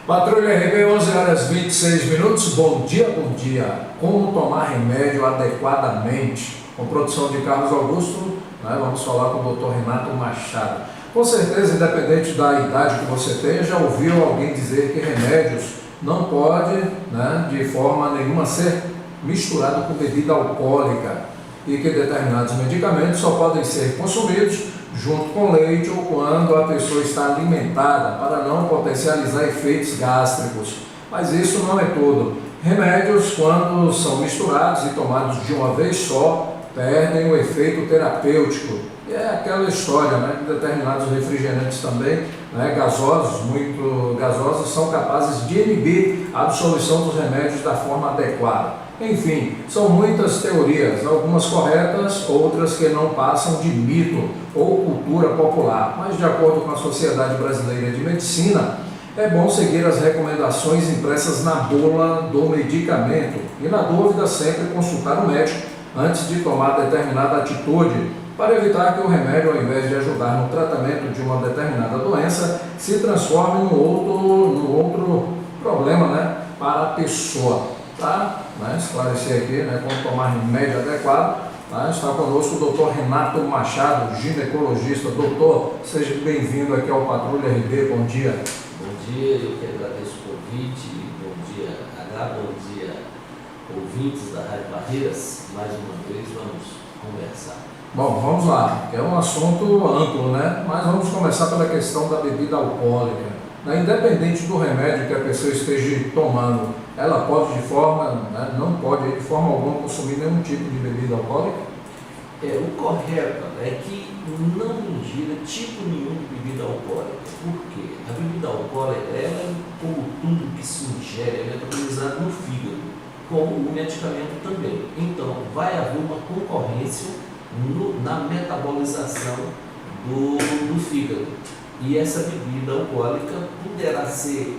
Patrulha RB, 11 horas 26 minutos. Bom dia, bom dia. Como tomar remédio adequadamente? Com produção de Carlos Augusto, né, vamos falar com o Dr. Renato Machado. Com certeza, independente da idade que você tenha, já ouviu alguém dizer que remédios não pode, né, de forma nenhuma, ser misturado com bebida alcoólica e que determinados medicamentos só podem ser consumidos junto com leite ou quando a pessoa está alimentada, para não potencializar efeitos gástricos. Mas isso não é tudo. Remédios, quando são misturados e tomados de uma vez só, perdem o efeito terapêutico. E é aquela história, né, que determinados refrigerantes também, né, gasosos, muito gasosos, são capazes de inibir a absorção dos remédios da forma adequada. Enfim, são muitas teorias, algumas corretas, outras que não passam de mito ou cultura popular. Mas, de acordo com a Sociedade Brasileira de Medicina, é bom seguir as recomendações impressas na bula do medicamento e, na dúvida, sempre consultar o médico antes de tomar determinada atitude, para evitar que o remédio, ao invés de ajudar no tratamento de uma determinada doença, se transforme num outro problema, né, para a pessoa. Tá? Né, esclarecer aqui, né, como tomar remédio adequado. Tá? Está conosco o Dr. Renato Machado, ginecologista. Doutor, seja bem-vindo aqui ao Patrulha RB. Bom dia. Bom dia, eu que agradeço o convite. Bom dia, H. Bom dia, ouvintes da Rádio Barreiras. Mais uma vez vamos conversar. Bom, vamos lá. É um assunto amplo, né? Mas vamos começar pela questão da bebida alcoólica. Independente do remédio que a pessoa esteja tomando, ela pode não pode de forma alguma consumir nenhum tipo de bebida alcoólica? O correto é que não ingira tipo nenhum de bebida alcoólica. Por quê? A bebida alcoólica, ela, como tudo que se ingere, é metabolizado no fígado, como o medicamento também. Então, vai haver uma concorrência na metabolização do fígado. E essa bebida alcoólica poderá ser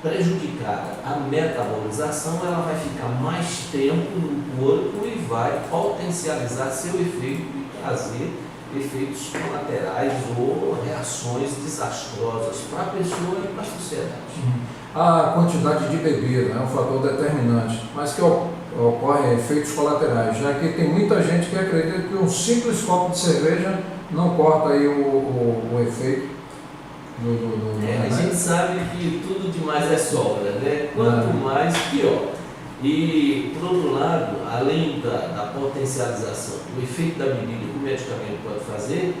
prejudicada a metabolização, ela vai ficar mais tempo no corpo e vai potencializar seu efeito e trazer efeitos colaterais ou reações desastrosas para a pessoa e para a sociedade. A quantidade de bebida é um fator determinante, mas que ocorrem efeitos colaterais, já que tem muita gente que acredita que um simples copo de cerveja não corta aí o efeito a gente sabe que tudo demais é sobra, né? Quanto mais, pior. E, por outro lado, além da potencialização, do efeito da bebida que o medicamento pode fazer,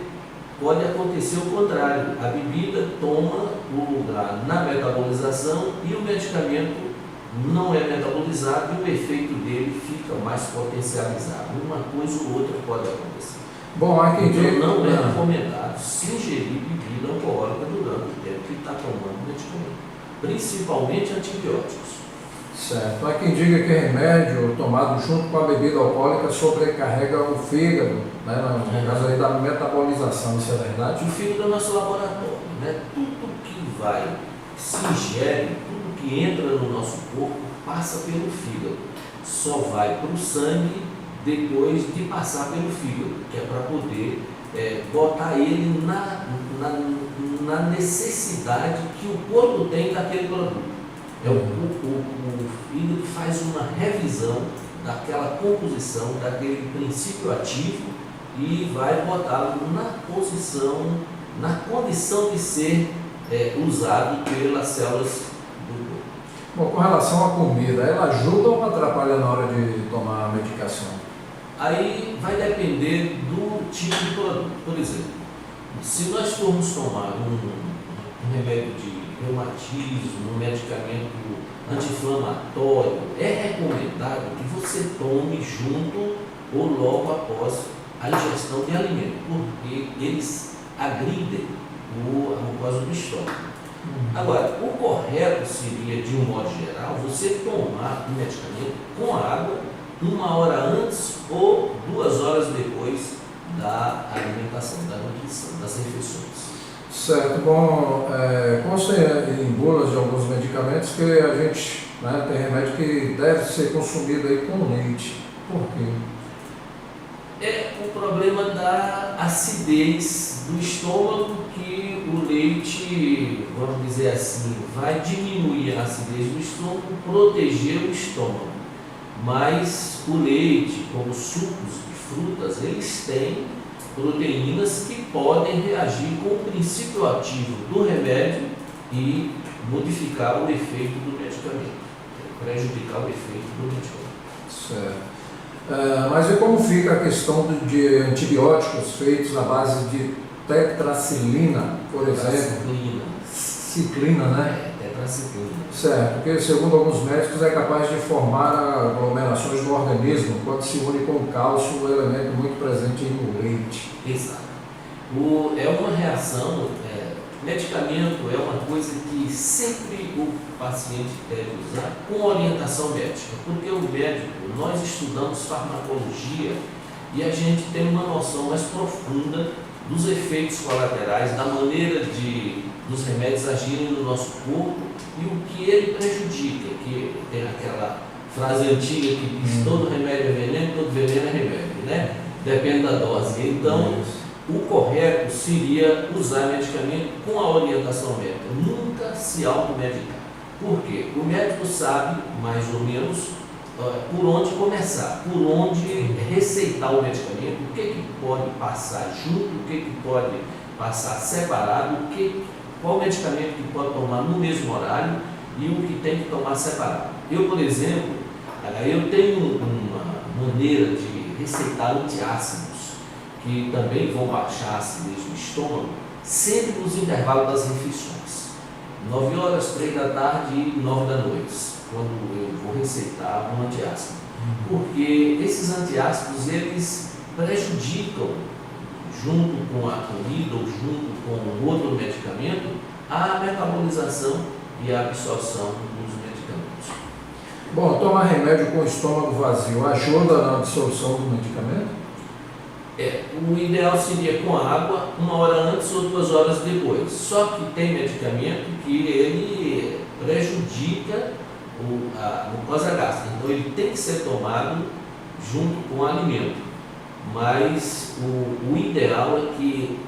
pode acontecer o contrário. A bebida toma o lugar na metabolização e o medicamento não é metabolizado e o efeito dele fica mais potencializado. Uma coisa ou outra pode acontecer. Bom, há quem diga então não é recomendado se ingerir bebida alcoólica durante o tempo que está tomando o medicamento, principalmente antibióticos. Certo. Há quem diga que remédio tomado junto com a bebida alcoólica sobrecarrega o fígado, né, no caso aí da metabolização, isso é verdade? O fígado é nosso laboratório, né? Tudo que se ingere, tudo que entra no nosso corpo passa pelo fígado, só vai para o sangue depois de passar pelo fígado, que é para poder botar ele na necessidade que o corpo tem daquele produto. O fígado faz uma revisão daquela composição, daquele princípio ativo e vai botá-lo na condição de ser usado pelas células do corpo. Bom, com relação à comida, ela ajuda ou atrapalha na hora de tomar a medicação? Aí vai depender do tipo de produto. Por exemplo, se nós formos tomar um remédio de reumatismo, um medicamento anti-inflamatório, é recomendado que você tome junto ou logo após a ingestão de alimento, porque eles agridem a mucosa do estômago. Agora, o correto seria, de um modo geral, você tomar o medicamento com água 1 hora antes ou 2 horas depois da alimentação, da nutrição, das refeições. Certo. Bom, consta em bulas de alguns medicamentos que a gente tem remédio que deve ser consumido aí com leite. Por quê? É o problema da acidez do estômago que o leite, vamos dizer assim, vai diminuir a acidez do estômago, proteger o estômago. Mas o leite, como sucos de frutas, eles têm proteínas que podem reagir com o princípio ativo do remédio e modificar o efeito do medicamento, prejudicar o efeito do medicamento. Certo. Mas e como fica a questão de antibióticos feitos à base de tetraciclina, por exemplo? Ciclina, né? Tetraciclina. Certo, porque segundo alguns médicos é capaz de formar aglomerações no organismo quando se une com o cálcio, um elemento muito presente no leite. Exato. É uma reação, medicamento é uma coisa que sempre o paciente deve usar com orientação médica, porque o médico, nós estudamos farmacologia e a gente tem uma noção mais profunda dos efeitos colaterais, da maneira dos remédios agirem no nosso corpo e o que ele prejudica, que tem aquela frase antiga que diz todo remédio é veneno, todo veneno é remédio, né? Depende da dose. Então, o correto seria usar medicamento com a orientação médica, nunca se automedicar. Por quê? O médico sabe, mais ou menos, por onde começar, por onde receitar o medicamento, o que pode passar junto, o que pode passar separado, qual medicamento que pode tomar no mesmo horário e o que tem que tomar separado. Eu, por exemplo, eu tenho uma maneira de receitar antiácidos, que também vão baixar a acidez do estômago, sempre nos intervalos das refeições. 9 horas, 3 da tarde e 9 da noite, quando eu vou receitar um antiácido. Porque esses antiácidos, eles prejudicam, junto com a comida ou junto com outro medicamento, a metabolização e a absorção dos medicamentos. Bom, tomar remédio com o estômago vazio ajuda na absorção do medicamento? O ideal seria com água, 1 hora antes ou 2 horas depois. Só que tem medicamento que ele prejudica a mucosa gástrica, então ele tem que ser tomado junto com o alimento. Mas o ideal é que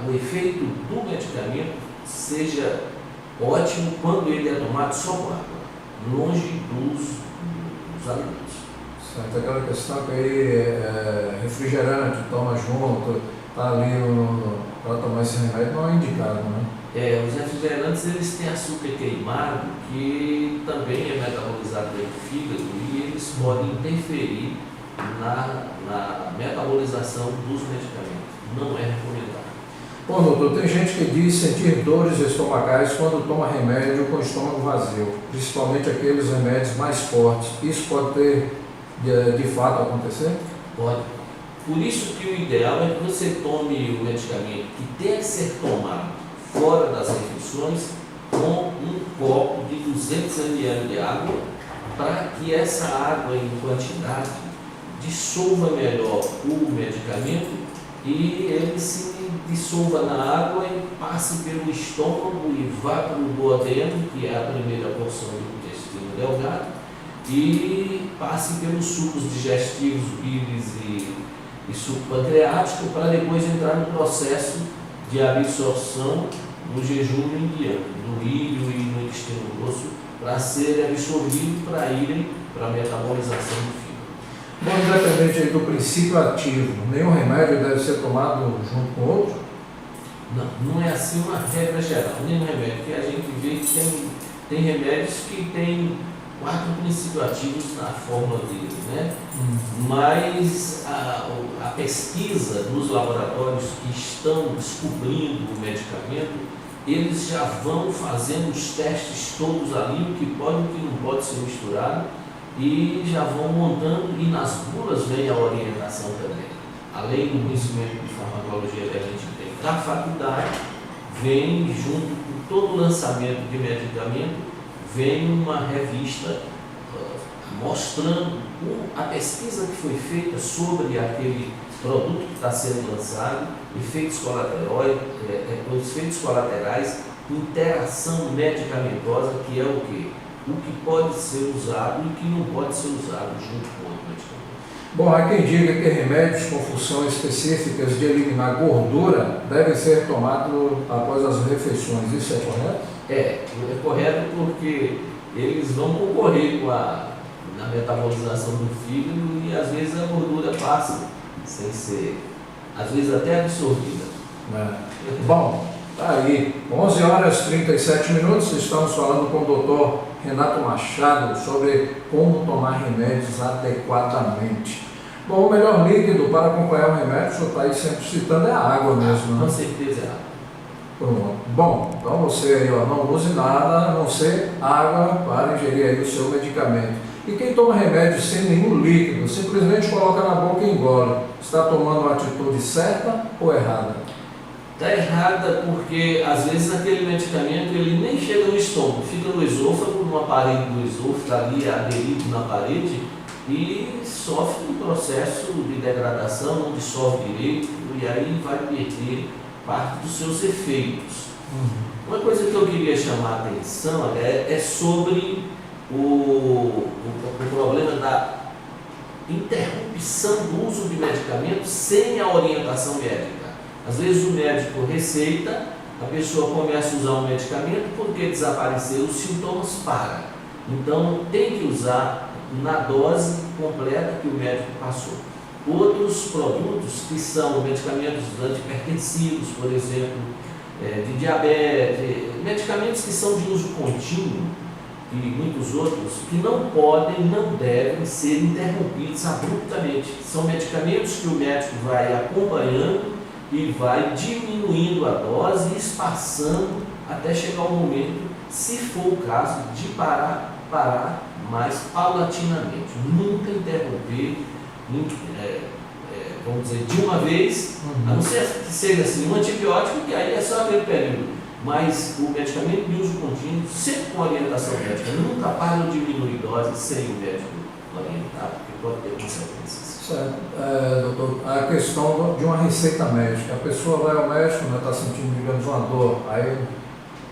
o efeito do medicamento seja ótimo quando ele é tomado só com água, longe dos alimentos. Certo, aquela questão que aí refrigerante, toma junto, está ali para tomar esse remédio, não é indicado, né? Os refrigerantes, eles têm açúcar queimado, que também é metabolizado pelo fígado e eles podem interferir na metabolização dos medicamentos. Não é recomendado. Bom, doutor, tem gente que diz sentir dores estomacais quando toma remédio com o estômago vazio, principalmente aqueles remédios mais fortes. Isso pode ter de fato acontecer? Pode. Por isso que o ideal é que você tome o medicamento que tem que ser tomado fora das refeições com um copo de 200 ml de água, para que essa água em quantidade dissolva melhor o medicamento e ele se dissolva na água e passe pelo estômago e vá para o duodeno, que é a primeira porção do intestino delgado, e passe pelos sucos digestivos, bílis e suco pancreático, para depois entrar no processo de absorção do jejum indiano, do ilho e no intestino grosso, para serem absorvidos, para irem para a metabolização do fígado. Bom, independente aí do princípio ativo, nenhum remédio deve ser tomado junto com outro? Não é assim uma regra geral, nenhum remédio, porque a gente vê que tem remédios que têm 4 princípios ativos na fórmula dele, né? Mas a pesquisa nos laboratórios que estão descobrindo o medicamento, eles já vão fazendo os testes todos ali, o que pode e o que não pode ser misturado, e já vão montando, e nas bulas vem a orientação também. Além do conhecimento de farmacologia que a gente tem da faculdade, vem junto com todo o lançamento de medicamento, vem uma revista mostrando a pesquisa que foi feita sobre aquele produto que está sendo lançado, efeitos colaterais, interação medicamentosa, que é o que pode ser usado e o que não pode ser usado junto com outro medicamento. Bom, há quem diga que remédios com funções específicas de eliminar gordura devem ser tomados após as refeições. Isso é correto? É correto porque eles vão concorrer na metabolização do fígado e às vezes a gordura passa sem ser, às vezes até absorvida. Bom, tá aí, 11 horas e 37 minutos, estamos falando com o doutor Renato Machado sobre como tomar remédios adequadamente. Bom, o melhor líquido para acompanhar o remédio, o senhor está aí sempre citando, é a água mesmo, né? Com certeza é água. Pronto. Bom, então você aí, ó, não use nada a não ser água para ingerir aí o seu medicamento. E quem toma remédio sem nenhum líquido, simplesmente coloca na boca e engole, está tomando uma atitude certa ou errada? Está errada porque às vezes aquele medicamento ele nem chega no estômago, fica no esôfago, no aparelho do esôfago, está ali aderido na parede e sofre um processo de degradação, não dissolve direito e aí vai perder parte dos seus efeitos. Uma coisa que eu queria chamar a atenção é sobre o problema da interrupção do uso de medicamentos sem a orientação médica. Às vezes o médico receita, a pessoa começa a usar um medicamento porque desapareceu, os sintomas param. Então tem que usar na dose completa que o médico passou. Outros produtos que são medicamentos antihipertensivos, por exemplo, de diabetes, medicamentos que são de uso contínuo e muitos outros que não podem, não devem ser interrompidos abruptamente. São medicamentos que o médico vai acompanhando e vai diminuindo a dose e espaçando até chegar o momento, se for o caso, de parar mais paulatinamente. Nunca interromper, vamos dizer, de uma vez, a não ser que seja assim, um antibiótico, que aí é só aquele período. Mas o medicamento de uso contínuo, sempre com orientação médica, nunca para ou diminui dose sem o médico orientar, porque pode ter consequências. Certo. Doutor, a questão de uma receita médica. A pessoa vai ao médico, está sentindo, digamos, uma dor, aí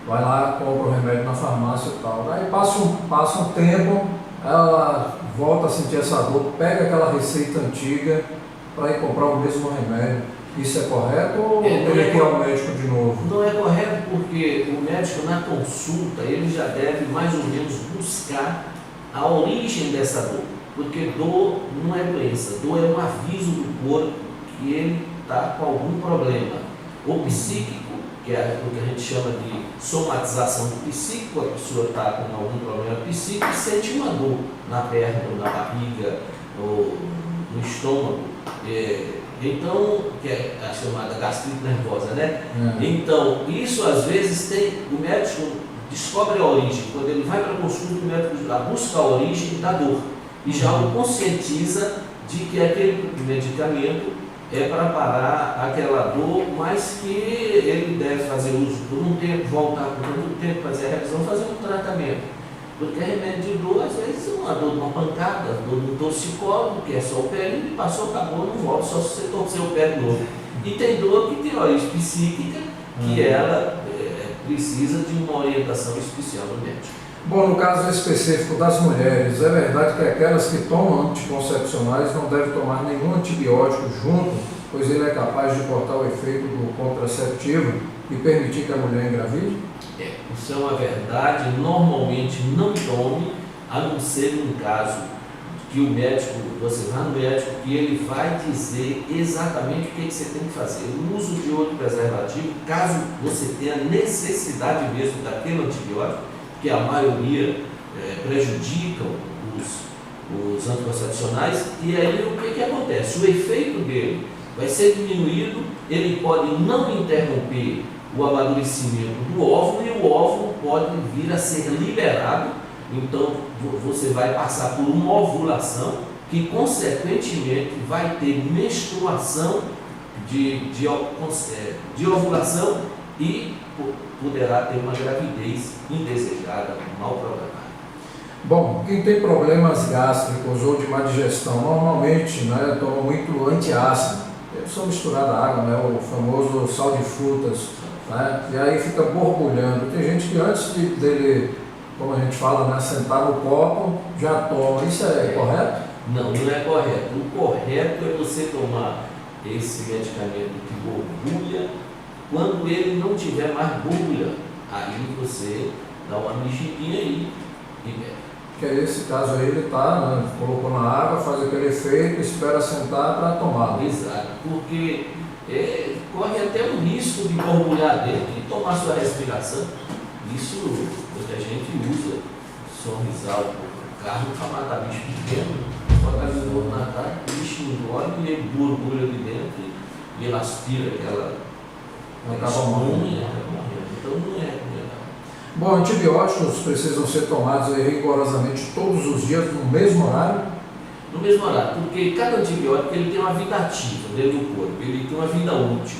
vai lá, compra o remédio na farmácia e tal. Aí passa um tempo, ela volta a sentir essa dor, pega aquela receita antiga para ir comprar o mesmo remédio. Isso é correto ou teria que ir ao médico de novo? Não é correto porque o médico na consulta ele já deve mais ou menos buscar a origem dessa dor. Porque dor não é doença, dor é um aviso do corpo que ele está com algum problema. O psíquico, que é o que a gente chama de somatização do psíquico, a pessoa está com algum problema psíquico e sente uma dor na perna, ou na barriga, ou no estômago. Então, que é a chamada gastrite nervosa, né? Então, isso às vezes o médico descobre a origem. Quando ele vai para a consulta, o médico busca a origem da dor. E já o conscientiza de que aquele medicamento é para parar aquela dor, mas que ele deve fazer uso por um tempo, voltar por muito tempo, fazer a revisão, fazer um tratamento. Porque remédio de dor, às vezes, é uma dor de uma pancada, dor de um torcicolo, que é só o pé, e passou, acabou, não volta, só se você torcer o pé de novo. E tem dor que tem origem psíquica, que ela precisa de uma orientação especial do médico. Bom, no caso específico das mulheres, é verdade que aquelas que tomam anticoncepcionais não devem tomar nenhum antibiótico junto, pois ele é capaz de cortar o efeito do contraceptivo e permitir que a mulher engravide? Isso é uma verdade. Normalmente não tome, a não ser num caso que o médico, você vai no médico e ele vai dizer exatamente o que você tem que fazer. O uso de outro preservativo, caso você tenha necessidade mesmo daquele antibiótico, que a maioria prejudicam os anticoncepcionais, e aí o que acontece? O efeito dele vai ser diminuído, ele pode não interromper o amadurecimento do óvulo e o óvulo pode vir a ser liberado, então você vai passar por uma ovulação que consequentemente vai ter menstruação de ovulação e poderá ter uma gravidez indesejada, mal programada. Bom, quem tem problemas gástricos ou de má digestão, normalmente toma muito antiácido. É só misturar a água, o famoso sal de frutas, e aí fica borbulhando. Tem gente que antes dele, como a gente fala, sentar no copo, já toma. Isso é correto? Não, não é correto. O correto é você tomar esse medicamento que borbulha quando ele não tiver mais borbulha. Aí você dá uma mexidinha aí e bebe. Que é esse caso aí, ele tá, né, colocou na água, faz aquele efeito, espera sentar para tomar. Exato, porque corre até o risco de borbulhar dentro e tomar sua respiração. Isso muita gente usa sorrisal por carro para matar bicho pequeno, bota ali no na cara, o bicho engole e ele borbulha ali dentro e ele aspira aquela Acaba morrendo. Então não é recomendável. Bom, antibióticos precisam ser tomados aí rigorosamente todos os dias no mesmo horário? No mesmo horário, porque cada antibiótico ele tem uma vida ativa dentro do corpo, ele tem uma vida útil.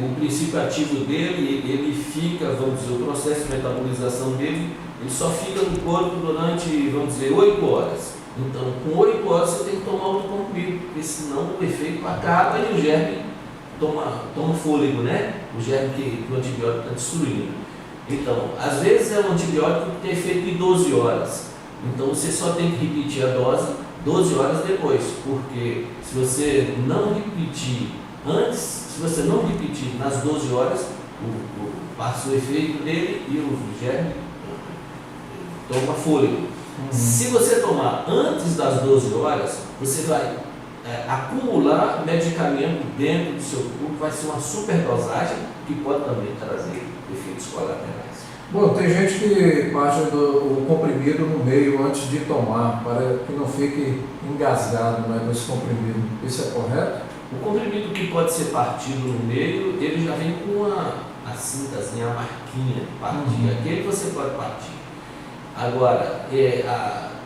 O princípio ativo dele, ele fica, vamos dizer, o processo de metabolização dele, ele só fica no corpo durante, vamos dizer, 8 horas. Então, com 8 horas você tem que tomar outro comprimido, porque senão o efeito acaba e o germe toma fôlego, né? O germe que o antibiótico está destruindo. Então, às vezes é um antibiótico que tem efeito em 12 horas. Então, você só tem que repetir a dose 12 horas depois, porque se você não repetir antes, se você não repetir nas 12 horas, passa o efeito dele e o germe toma fôlego. Se você tomar antes das 12 horas, você vai acumular medicamento dentro do seu corpo, vai ser uma superdosagem que pode também trazer efeitos colaterais. Bom, tem gente que parte do comprimido no meio antes de tomar, para que não fique engasgado, né, com esse comprimido. Isso é correto? O comprimido que pode ser partido no meio, ele já vem com a cintazinha, a marquinha de partir. Aquele você pode partir. Agora,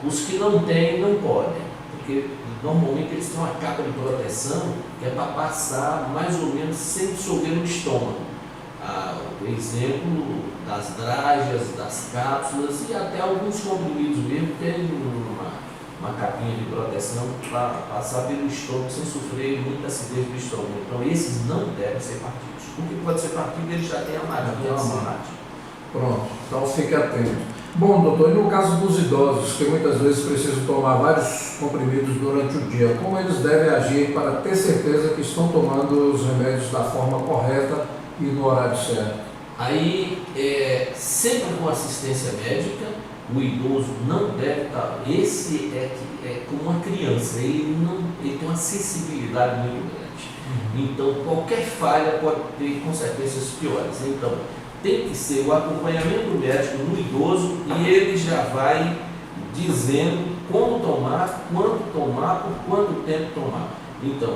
os que não têm, não podem, porque normalmente eles têm uma capa de proteção que é para passar mais ou menos sem dissolver no estômago. O exemplo das drágeas, das cápsulas e até alguns comprimidos mesmo tem uma capinha de proteção para passar pelo estômago sem sofrer muita acidez do estômago. Então esses não devem ser partidos. O que pode ser partido, ele já tem a marquinha de semate. Pronto, então fique atento. Bom, doutor, e no caso dos idosos, que muitas vezes precisam tomar vários comprimidos durante o dia, como eles devem agir para ter certeza que estão tomando os remédios da forma correta e no horário certo? Aí, sempre com assistência médica, o idoso não deve estar. Esse é como uma criança, ele tem uma sensibilidade muito grande. Então, qualquer falha pode ter consequências piores. Então, tem que ser o acompanhamento médico no idoso e ele já vai dizendo como tomar, quanto tomar, por quanto tempo tomar. Então,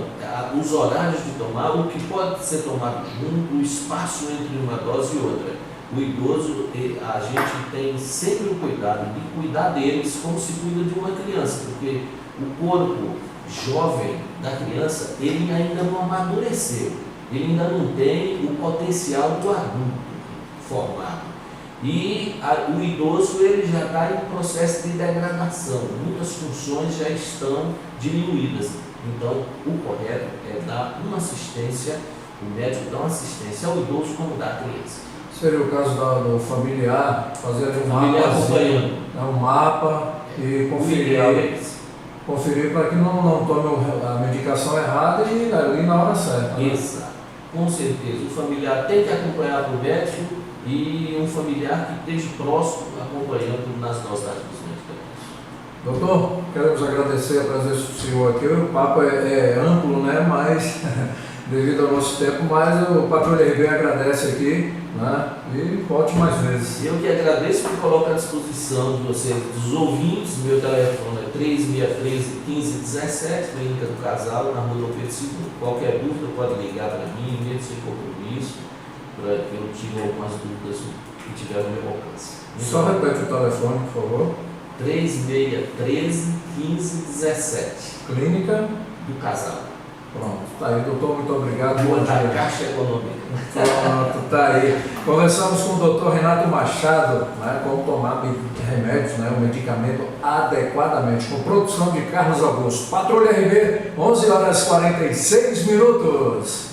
os horários de tomar, o que pode ser tomado junto, o espaço entre uma dose e outra. O idoso, a gente tem sempre o cuidado de cuidar deles como se cuida de uma criança, porque o corpo jovem da criança, ele ainda não amadureceu, ele ainda não tem o potencial do adulto formado. E o idoso, ele já está em processo de degradação, muitas funções já estão diminuídas. Então, o correto é dar uma assistência, o médico dá uma assistência ao idoso como dá à criança. Seria o caso do familiar, fazer ali um mapa e conferir para que não tome a medicação errada e ali na hora certa. Né? Exato, com certeza. O familiar tem que acompanhar o médico e um familiar que esteja próximo acompanhando nas dosagens dos medicamentos. Doutor, queremos agradecer a presença do senhor aqui. O papo é amplo, né? Mas devido ao nosso tempo, mas o Patrulha RB agradece aqui, né? E volte mais vezes. Eu que agradeço e coloco à disposição de vocês, dos ouvintes. Meu telefone é 3613-1517, Clínica do Casal, na rua Dom Pedro II. Qualquer dúvida pode ligar para mim, mesmo sem compromisso, para que eu tire algumas dúvidas que tiver no meu alcance. Só repete o telefone, por favor. 3613-1517. Clínica do Casal. Pronto, tá aí, doutor, muito obrigado. Boa da Caixa Econômica. Pronto, tá aí. Conversamos com o doutor Renato Machado, né, como tomar remédios, né, o medicamento adequadamente, com produção de Carlos Augusto. Patrulha RB, 11 horas 46 minutos.